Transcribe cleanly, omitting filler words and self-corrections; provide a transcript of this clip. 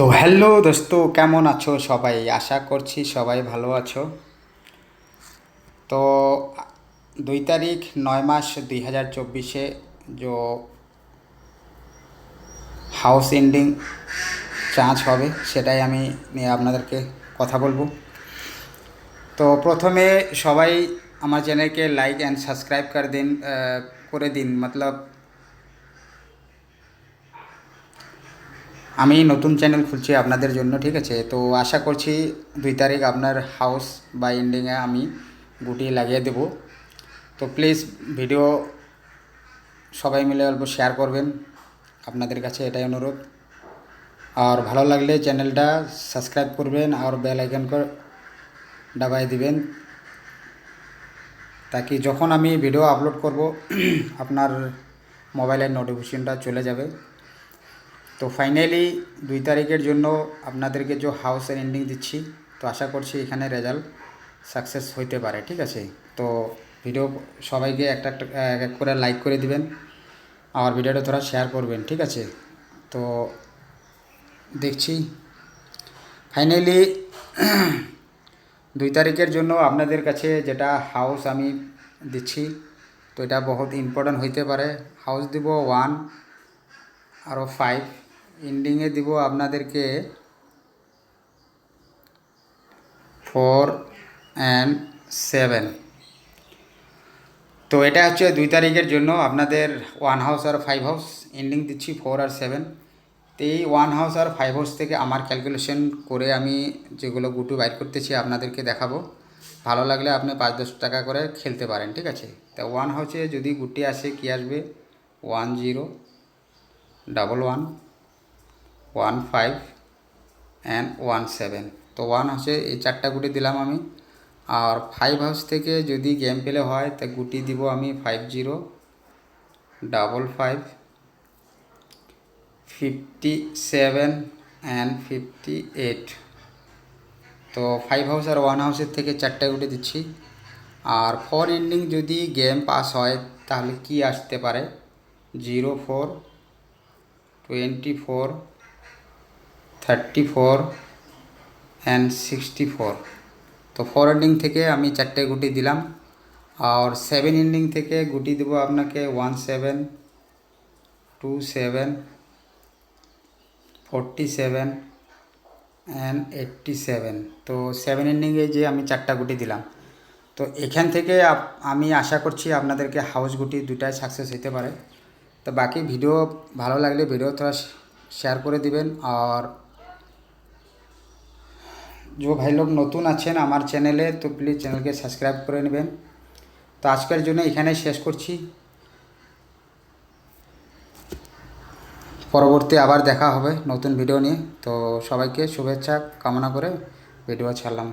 তো হ্যালো দোস্ত, কেমন আছো সবাই? আশা করছি সবাই ভালো আছো। তো 2 তারিখ 9 মাস 2024 जो হাউস এন্ডিং চার্জ হবে সেটাই আমি নিয়ে আপনাদেরকে কথা বলবো। তো প্রথমে সবাই আমার চ্যানেলকে লাইক অ্যান্ড সাবস্ক্রাইব করে দিন মতলব আমি নতুন চ্যানেল খুলছি আপনাদের জন্য, ঠিক আছে? তো আশা করছি 2 তারিখ আপনার হাউস বা এন্ডিংয়ে আমি গুটি লাগিয়ে দেব। তো প্লিজ ভিডিও সবাই মিলে অল্প শেয়ার করবেন, আপনাদের কাছে এটাই অনুরোধ। আর ভালো লাগলে চ্যানেলটা সাবস্ক্রাইব করবেন আর বেল আইকন করে দাবাই দিবেন, তাকি যখন আমি ভিডিও আপলোড করব আপনার মোবাইলের নোটিফিকেশনটা চলে যাবে। তো ফাইনালি 2 তারিখের জন্য আপনাদেরকে যে হাউসের এন্ডিং দিচ্ছি, তো আশা করছি এখানে রেজাল্ট সাকসেস হইতে পারে, ঠিক আছে? তো ভিডিও সবাইকে একটা একটা এক এক করে লাইক করে দিবেন আর ভিডিওটা থোড়া শেয়ার করবেন, ঠিক আছে? তো দেখছি ফাইনালি 2 তারিখের জন্য আপনাদের কাছে যেটা হাউস আমি দিচ্ছি, তো এটা বহুত ইম্পর্ট্যান্ট হইতে পারে। হাউস দিব 1 আরও 5, এন্ডিংয়ে দিব আপনাদেরকে 4 অ্যান্ড 7। তো এটা হচ্ছে 2 তারিখের জন্য আপনাদের 1 হাউস আর 5 হাউস এন্ডিং দিচ্ছি 4 আর 7। তো এই 1 হাউস আর 5 হাউস থেকে আমার ক্যালকুলেশন করে আমি যেগুলো গুটি বাইর করতেছি আপনাদেরকে দেখাবো। ভালো লাগলে আপনি 5-10 টাকা করে খেলতে পারেন, ঠিক আছে? তো 1 হাউসে যদি গুটি আসে কি আসবে, 1 0 1 1 1 5 অ্যান্ড 1 7। তো 1 হাউসে এই 4টা গুটি দিলাম আমি। আর 5 হাউস থেকে যদি গেম প্লে হয় তা গুটি দিব আমি 5 0 5 57 অ্যান্ড 58। তো 5 হাউস আর 1 হাউসের থেকে 4টা গুটি দিচ্ছি। আর 4 এন্ডিং যদি গেম পাস হয় তাহলে কি আসতে পারে, 0 4 24 34 অ্যান্ড 64। তো 4 এন্ডিং থেকে আমি 4টে গুটি দিলাম। আর 7 এন্ডিং থেকে গুটি দেবো আপনাকে 1 7 2 7 47 অ্যান্ড 87। তো 7 এন্ডিংয়ে যে আমি 4টা গুটি দিলাম, তো এখান থেকে আমি আশা করছি আপনাদেরকে হাউস গুটি 2টাই সাকসেস হতে পারে। তো বাকি ভিডিও ভালো লাগলে ভিডিও থোড়া শেয়ার করে দিবেন। আর जो भाई लोग নতুন আছেন আমার চ্যানেলে, তো প্লিজ চ্যানেলকে সাবস্ক্রাইব করে নেবেন। তো আজকের জন্য এখানেই শেষ করছি, পরবর্তী আবার দেখা হবে নতুন ভিডিও নিয়ে। তো সবাইকে শুভেচ্ছা কামনা করে ভিডিও ছাড়লাম।